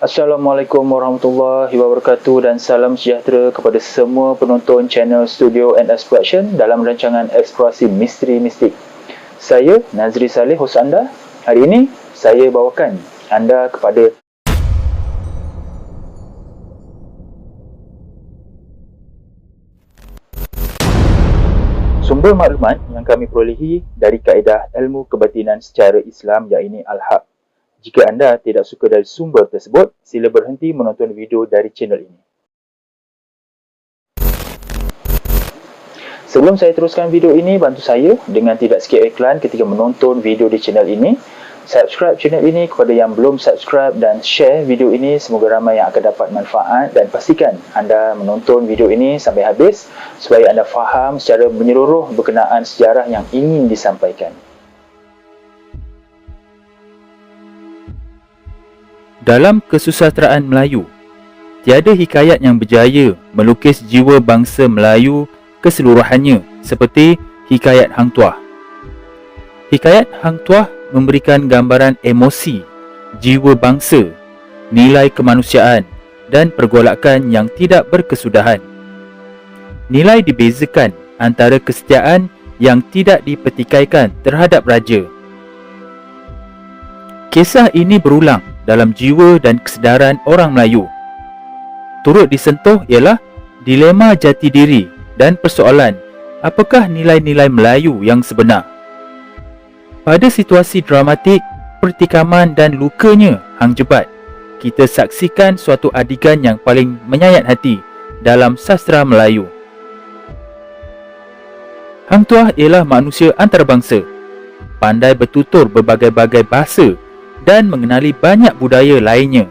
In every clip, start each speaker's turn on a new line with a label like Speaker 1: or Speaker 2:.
Speaker 1: Assalamualaikum warahmatullahi wabarakatuh dan salam sejahtera kepada semua penonton channel Studio and Exploration dalam rancangan eksplorasi misteri mistik. Saya Nazri Saleh, hos anda. Hari ini saya bawakan anda kepada sumber maklumat yang kami perolehi dari kaedah ilmu kebatinan secara Islam, iaitu Al-Haq. Jika anda tidak suka dari sumber tersebut, sila berhenti menonton video dari channel ini. Sebelum saya teruskan video ini, bantu saya dengan tidak skip iklan ketika menonton video di channel ini. Subscribe channel ini kepada yang belum subscribe dan share video ini, semoga ramai yang akan dapat manfaat, dan pastikan anda menonton video ini sampai habis supaya anda faham secara menyeluruh berkenaan sejarah yang ingin disampaikan.
Speaker 2: Dalam kesusasteraan Melayu, tiada hikayat yang berjaya melukis jiwa bangsa Melayu keseluruhannya seperti hikayat Hang Tuah. Hikayat Hang Tuah memberikan gambaran emosi, jiwa bangsa, nilai kemanusiaan dan pergolakan yang tidak berkesudahan. Nilai dibezakan antara kesetiaan yang tidak dipertikaikan terhadap raja. Kisah ini berulang dalam jiwa dan kesedaran orang Melayu. Turut disentuh ialah dilema jati diri dan persoalan apakah nilai-nilai Melayu yang sebenar. Pada situasi dramatik, pertikaman dan lukanya Hang Jebat, kita saksikan suatu adegan yang paling menyayat hati dalam sastra Melayu. Hang Tuah ialah manusia antarabangsa, pandai bertutur berbagai-bagai bahasa dan mengenali banyak budaya lainnya.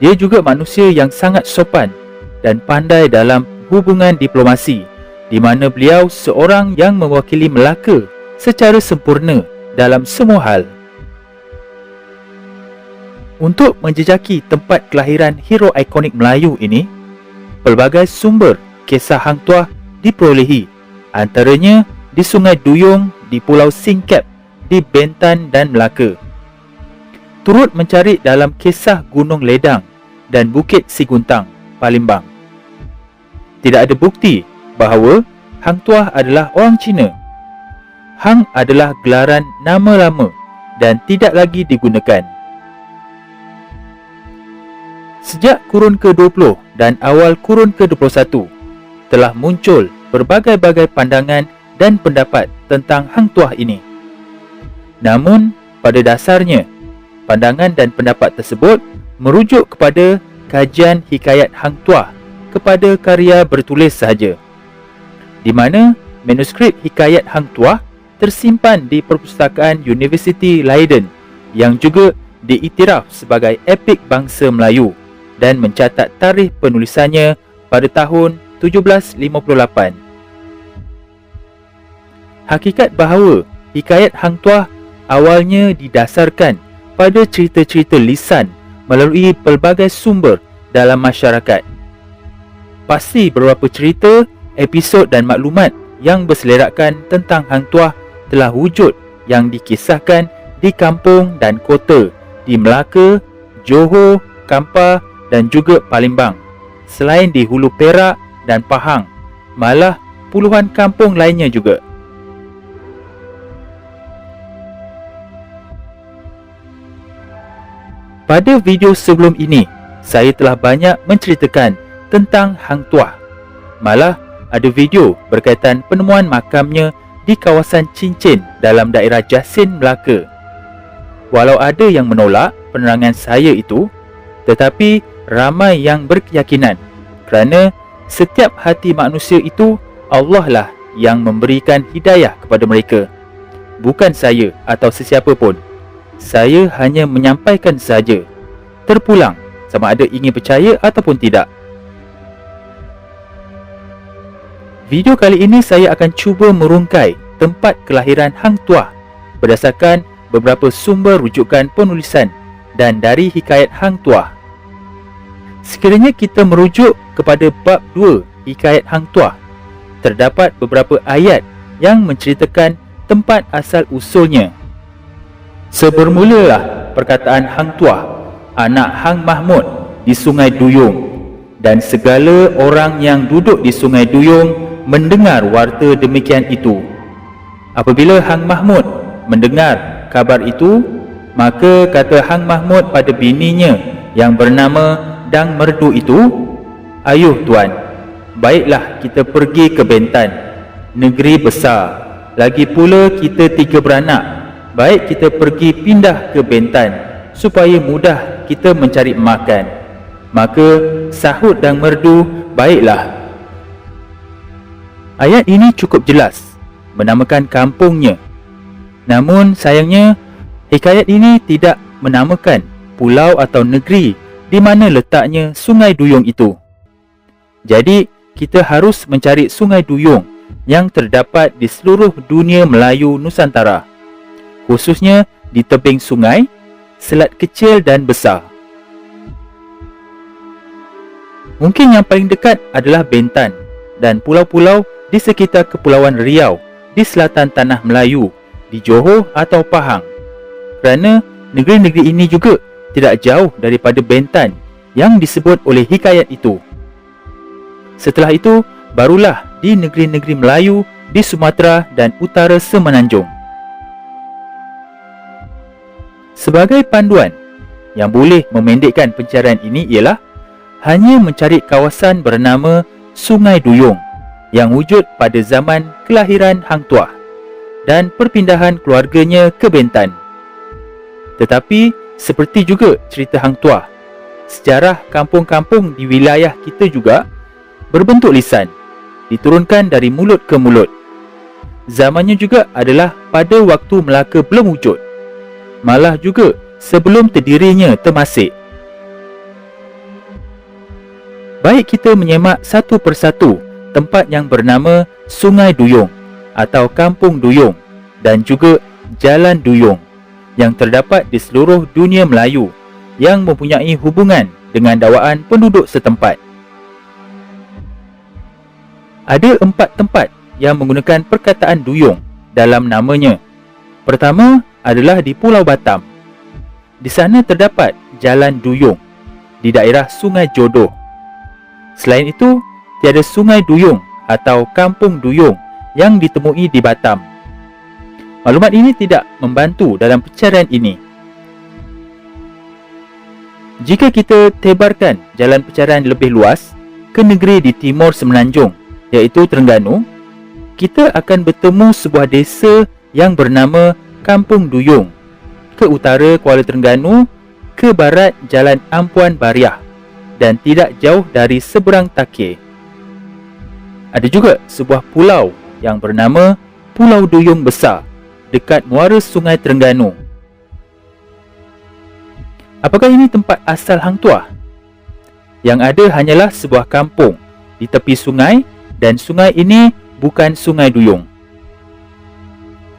Speaker 2: Dia juga manusia yang sangat sopan dan pandai dalam hubungan diplomasi, di mana beliau seorang yang mewakili Melaka secara sempurna dalam semua hal. Untuk menjejaki tempat kelahiran hero ikonik Melayu ini, pelbagai sumber kisah Hang Tuah diperolehi, antaranya di Sungai Duyung, di Pulau Singkep, di Bentan dan Melaka. Turut mencari dalam kisah Gunung Ledang dan Bukit Siguntang, Palembang. Tidak ada bukti bahawa Hang Tuah adalah orang Cina. Hang adalah gelaran nama lama dan tidak lagi digunakan. Sejak kurun ke-20 dan awal kurun ke-21, telah muncul berbagai-bagai pandangan dan pendapat tentang Hang Tuah ini. Namun, pada dasarnya, pandangan dan pendapat tersebut merujuk kepada kajian hikayat Hang Tuah kepada karya bertulis sahaja, di mana manuskrip hikayat Hang Tuah tersimpan di perpustakaan Universiti Leiden yang juga diiktiraf sebagai epik bangsa Melayu dan mencatat tarikh penulisannya pada tahun 1758. Hakikat bahawa hikayat Hang Tuah awalnya didasarkan pada cerita-cerita lisan melalui pelbagai sumber dalam masyarakat. Pasti beberapa cerita, episod dan maklumat yang berselerakkan tentang Hang Tuah telah wujud yang dikisahkan di kampung dan kota di Melaka, Johor, Kampar dan juga Palembang. Selain di Hulu Perak dan Pahang, malah puluhan kampung lainnya juga. Pada video sebelum ini, saya telah banyak menceritakan tentang Hang Tuah. Malah, ada video berkaitan penemuan makamnya di kawasan Cincin dalam daerah Jasin, Melaka. Walau ada yang menolak penerangan saya itu, tetapi ramai yang berkeyakinan kerana setiap hati manusia itu Allah lah yang memberikan hidayah kepada mereka, bukan saya atau sesiapa pun. Saya hanya menyampaikan saja, terpulang sama ada ingin percaya ataupun tidak. Video kali ini saya akan cuba merungkai tempat kelahiran Hang Tuah berdasarkan beberapa sumber rujukan penulisan dan dari hikayat Hang Tuah. Sekiranya kita merujuk kepada bab 2 hikayat Hang Tuah, terdapat beberapa ayat yang menceritakan tempat asal usulnya. Sebermulalah perkataan Hang Tuah, anak Hang Mahmud di Sungai Duyung, dan segala orang yang duduk di Sungai Duyung mendengar warta demikian itu. Apabila Hang Mahmud mendengar kabar itu, maka kata Hang Mahmud pada bininya yang bernama Dang Merdu itu, "Ayuh tuan, baiklah kita pergi ke Bentan, negeri besar. Lagi pula kita 3 beranak. Baik kita pergi pindah ke Bentan supaya mudah kita mencari makan." Maka sahut Dang Merdu, "Baiklah." Ayat ini cukup jelas menamakan kampungnya. Namun sayangnya, hikayat ini tidak menamakan pulau atau negeri di mana letaknya Sungai Duyung itu. Jadi, kita harus mencari Sungai Duyung yang terdapat di seluruh dunia Melayu Nusantara, khususnya di tebing sungai, selat kecil dan besar. Mungkin yang paling dekat adalah Bentan dan pulau-pulau di sekitar Kepulauan Riau di selatan Tanah Melayu, di Johor atau Pahang, kerana negeri-negeri ini juga tidak jauh daripada Bentan yang disebut oleh hikayat itu. Setelah itu, barulah di negeri-negeri Melayu di Sumatera dan utara Semenanjung. Sebagai panduan yang boleh memendekkan pencarian ini ialah hanya mencari kawasan bernama Sungai Duyung yang wujud pada zaman kelahiran Hang Tuah dan perpindahan keluarganya ke Bentan. Tetapi seperti juga cerita Hang Tuah, sejarah kampung-kampung di wilayah kita juga berbentuk lisan, diturunkan dari mulut ke mulut. Zamannya juga adalah pada waktu Melaka belum wujud, malah juga sebelum terdirinya Temasek. Baik kita menyemak satu persatu tempat yang bernama Sungai Duyung atau Kampung Duyung dan juga Jalan Duyung yang terdapat di seluruh dunia Melayu yang mempunyai hubungan dengan dakwaan penduduk setempat. Ada 4 tempat yang menggunakan perkataan duyung dalam namanya. Pertama adalah di Pulau Batam. Di sana terdapat Jalan Duyung di daerah Sungai Jodoh. Selain itu, tiada Sungai Duyung atau Kampung Duyung yang ditemui di Batam. Maklumat ini tidak membantu dalam pencarian ini. Jika kita tebarkan jalan pencarian lebih luas ke negeri di timur Semenanjung, iaitu Terengganu, kita akan bertemu sebuah desa yang bernama Kampung Duyung, ke utara Kuala Terengganu, ke barat Jalan Ampuan Bariah dan tidak jauh dari seberang Takir. Ada juga sebuah pulau yang bernama Pulau Duyung Besar dekat muara Sungai Terengganu. Apakah ini tempat asal Hang Tuah? Yang ada hanyalah sebuah kampung di tepi sungai dan sungai ini bukan Sungai Duyung.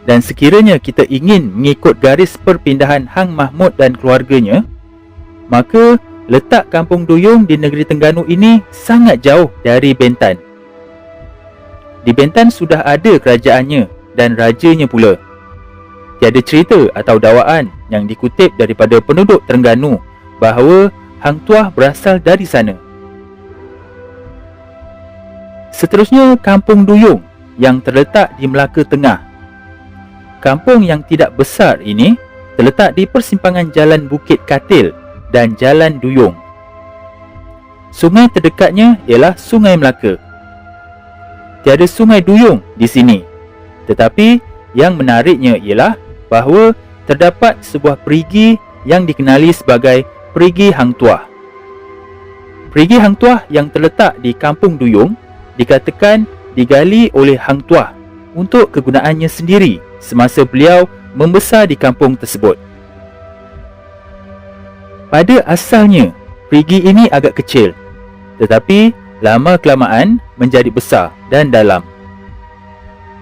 Speaker 2: Dan sekiranya kita ingin mengikut garis perpindahan Hang Mahmud dan keluarganya, maka letak Kampung Duyung di negeri Terengganu ini sangat jauh dari Bentan. Di Bentan sudah ada kerajaannya dan rajanya pula. Tiada cerita atau dakwaan yang dikutip daripada penduduk Terengganu bahawa Hang Tuah berasal dari sana. Seterusnya, Kampung Duyung yang terletak di Melaka Tengah. Kampung yang tidak besar ini terletak di persimpangan Jalan Bukit Katil dan Jalan Duyung. Sungai terdekatnya ialah Sungai Melaka. Tiada Sungai Duyung di sini. Tetapi yang menariknya ialah bahawa terdapat sebuah perigi yang dikenali sebagai Perigi Hang Tuah. Perigi Hang Tuah yang terletak di Kampung Duyung dikatakan digali oleh Hang Tuah untuk kegunaannya sendiri semasa beliau membesar di kampung tersebut. Pada asalnya, perigi ini agak kecil, tetapi lama-kelamaan menjadi besar dan dalam.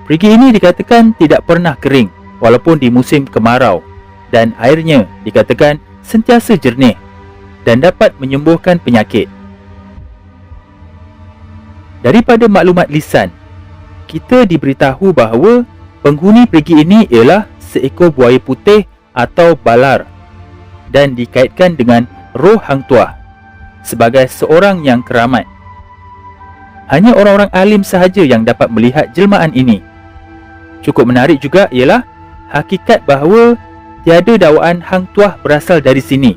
Speaker 2: Perigi ini dikatakan tidak pernah kering walaupun di musim kemarau, dan airnya dikatakan sentiasa jernih dan dapat menyembuhkan penyakit. Daripada maklumat lisan, kita diberitahu bahawa penghuni perigi ini ialah seekor buaya putih atau balar dan dikaitkan dengan roh Hang Tuah sebagai seorang yang keramat. Hanya orang-orang alim sahaja yang dapat melihat jelmaan ini. Cukup menarik juga ialah hakikat bahawa tiada dakwaan Hang Tuah berasal dari sini,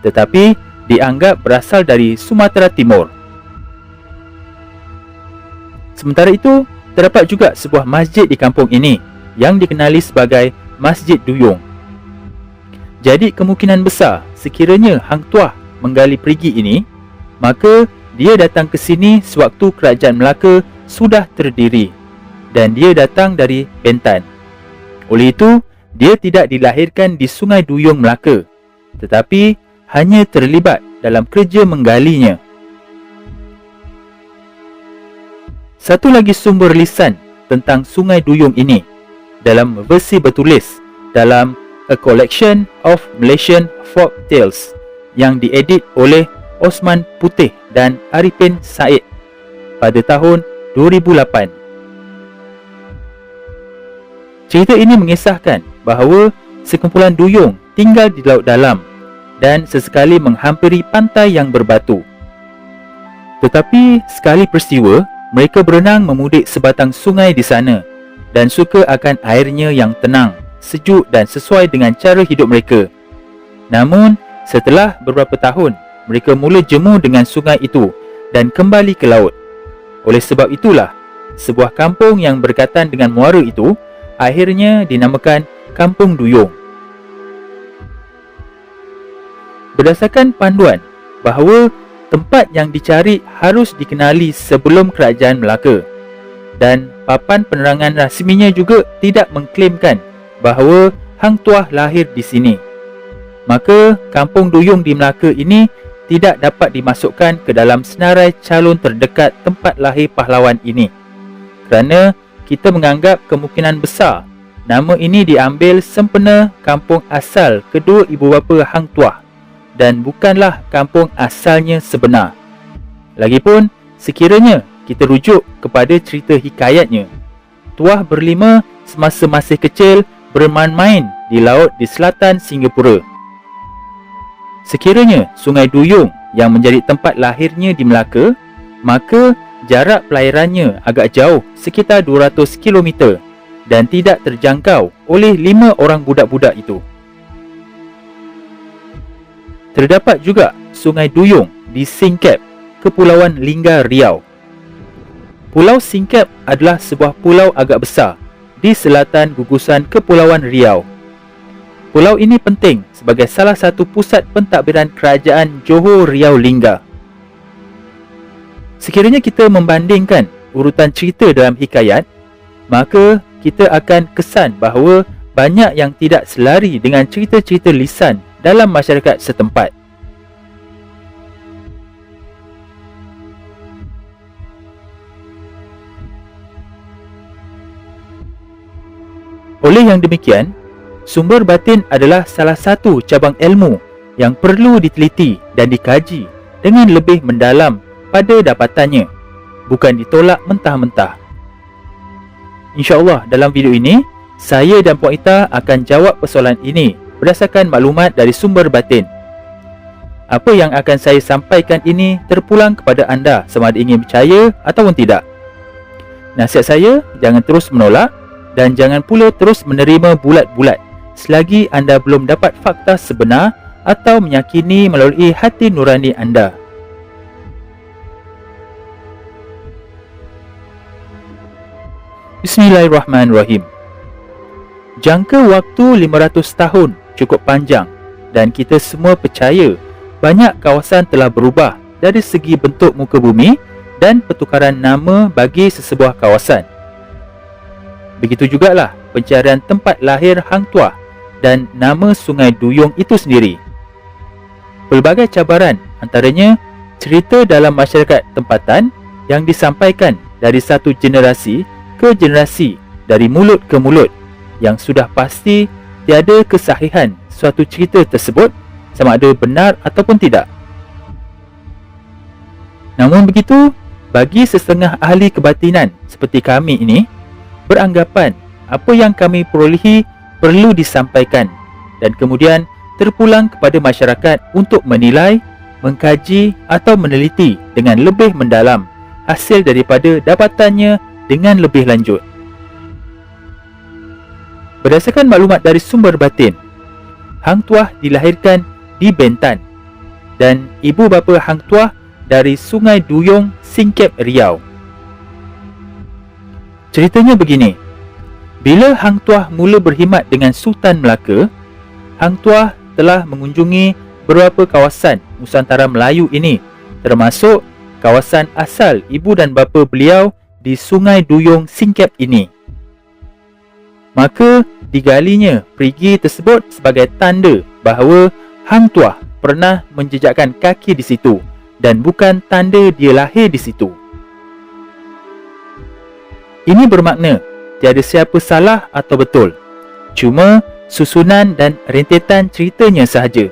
Speaker 2: tetapi dianggap berasal dari Sumatera Timur. Sementara itu, terdapat juga sebuah masjid di kampung ini yang dikenali sebagai Masjid Duyung. Jadi kemungkinan besar sekiranya Hang Tuah menggali perigi ini, maka dia datang ke sini sewaktu kerajaan Melaka sudah terdiri dan dia datang dari Bentan. Oleh itu, dia tidak dilahirkan di Sungai Duyung Melaka, tetapi hanya terlibat dalam kerja menggalinya. Satu lagi sumber lisan tentang Sungai Duyung ini dalam versi bertulis dalam A Collection of Malaysian Folk Tales yang diedit oleh Osman Putih dan Arifin Said pada tahun 2008. Cerita ini mengisahkan bahawa sekumpulan duyung tinggal di laut dalam dan sesekali menghampiri pantai yang berbatu. Tetapi sekali peristiwa, mereka berenang memudik sebatang sungai di sana dan suka akan airnya yang tenang, sejuk dan sesuai dengan cara hidup mereka. Namun, setelah beberapa tahun, mereka mula jemu dengan sungai itu dan kembali ke laut. Oleh sebab itulah, sebuah kampung yang berdekatan dengan muara itu akhirnya dinamakan Kampung Duyung. Berdasarkan panduan bahawa tempat yang dicari harus dikenali sebelum kerajaan Melaka, dan papan penerangan rasminya juga tidak mengklaimkan bahawa Hang Tuah lahir di sini, maka Kampung Duyung di Melaka ini tidak dapat dimasukkan ke dalam senarai calon terdekat tempat lahir pahlawan ini, kerana kita menganggap kemungkinan besar nama ini diambil sempena kampung asal kedua ibu bapa Hang Tuah dan bukanlah kampung asalnya sebenar. Lagipun, sekiranya kita rujuk kepada cerita hikayatnya, Tuah berlima semasa masih kecil bermain-main di laut di selatan Singapura. Sekiranya Sungai Duyung yang menjadi tempat lahirnya di Melaka, maka jarak pelairannya agak jauh, sekitar 200 km dan tidak terjangkau oleh 5 orang budak-budak itu. Terdapat juga Sungai Duyung di Singkep, Kepulauan Linggar, Riau. Pulau Singkep adalah sebuah pulau agak besar di selatan gugusan Kepulauan Riau. Pulau ini penting sebagai salah satu pusat pentadbiran kerajaan Johor Riau Linggar. Sekiranya kita membandingkan urutan cerita dalam hikayat, maka kita akan kesan bahawa banyak yang tidak selari dengan cerita-cerita lisan dalam masyarakat setempat. Oleh yang demikian, sumber batin adalah salah satu cabang ilmu yang perlu diteliti dan dikaji dengan lebih mendalam pada dapatannya, bukan ditolak mentah-mentah. InsyaAllah dalam video ini, saya dan Puan Ita akan jawab persoalan ini berdasarkan maklumat dari sumber batin. Apa yang akan saya sampaikan ini terpulang kepada anda sama ada ingin percaya ataupun tidak. Nasihat saya, jangan terus menolak dan jangan pula terus menerima bulat-bulat selagi anda belum dapat fakta sebenar atau meyakini melalui hati nurani anda. Bismillahirrahmanirrahim. Jangka waktu 500 tahun cukup panjang dan kita semua percaya banyak kawasan telah berubah dari segi bentuk muka bumi dan pertukaran nama bagi sesebuah kawasan. Begitu jugalah pencarian tempat lahir Hang Tuah dan nama Sungai Duyung itu sendiri. Pelbagai cabaran, antaranya cerita dalam masyarakat tempatan yang disampaikan dari satu generasi ke generasi, dari mulut ke mulut, yang sudah pasti tiada kesahihan suatu cerita tersebut sama ada benar ataupun tidak. Namun begitu, bagi setengah ahli kebatinan seperti kami ini, beranggapan apa yang kami perolehi perlu disampaikan dan kemudian terpulang kepada masyarakat untuk menilai, mengkaji atau meneliti dengan lebih mendalam hasil daripada dapatannya dengan lebih lanjut. Berdasarkan maklumat dari sumber batin, Hang Tuah dilahirkan di Bentan dan ibu bapa Hang Tuah dari Sungai Duyung, Singkep, Riau. Ceritanya begini, bila Hang Tuah mula berkhidmat dengan Sultan Melaka, Hang Tuah telah mengunjungi beberapa kawasan Nusantara Melayu ini, termasuk kawasan asal ibu dan bapa beliau di Sungai Duyung, Singkep ini. Maka digalinya perigi tersebut sebagai tanda bahawa Hang Tuah pernah menjejakkan kaki di situ dan bukan tanda dia lahir di situ. Ini bermakna tiada siapa salah atau betul, cuma susunan dan rentetan ceritanya sahaja.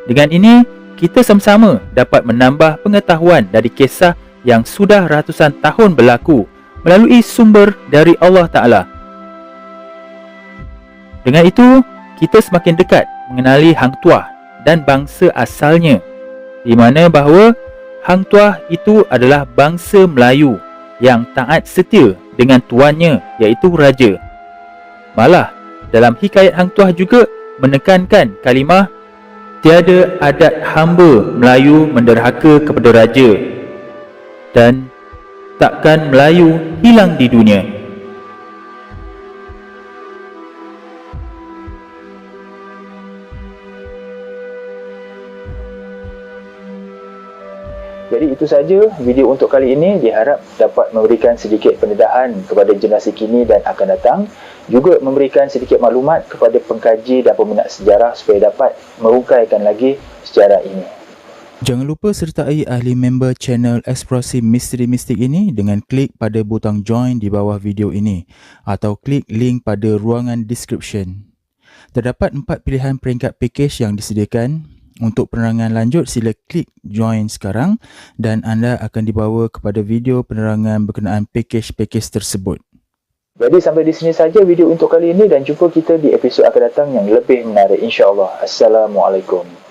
Speaker 2: Dengan ini, kita sama-sama dapat menambah pengetahuan dari kisah yang sudah ratusan tahun berlaku melalui sumber dari Allah Ta'ala. Dengan itu, kita semakin dekat mengenali Hang Tuah dan bangsa asalnya, di mana bahawa Hang Tuah itu adalah bangsa Melayu yang taat setia dengan tuannya, iaitu raja. Malah, dalam hikayat Hang Tuah juga menekankan kalimah tiada adat hamba Melayu menderhaka kepada raja dan takkan Melayu hilang di dunia.
Speaker 1: Jadi itu saja video untuk kali ini, diharap dapat memberikan sedikit pendedahan kepada generasi kini dan akan datang, juga memberikan sedikit maklumat kepada pengkaji dan peminat sejarah supaya dapat merungkaikan lagi sejarah ini.
Speaker 2: Jangan lupa sertai ahli member channel Eksplorasi Misteri Mistik ini dengan klik pada butang join di bawah video ini atau klik link pada ruangan description. Terdapat 4 pilihan peringkat package yang disediakan. Untuk penerangan lanjut, sila klik join sekarang dan anda akan dibawa kepada video penerangan berkenaan package-package tersebut.
Speaker 1: Jadi sampai di sini saja video untuk kali ini dan jumpa kita di episod akan datang yang lebih menarik insya-Allah. Assalamualaikum.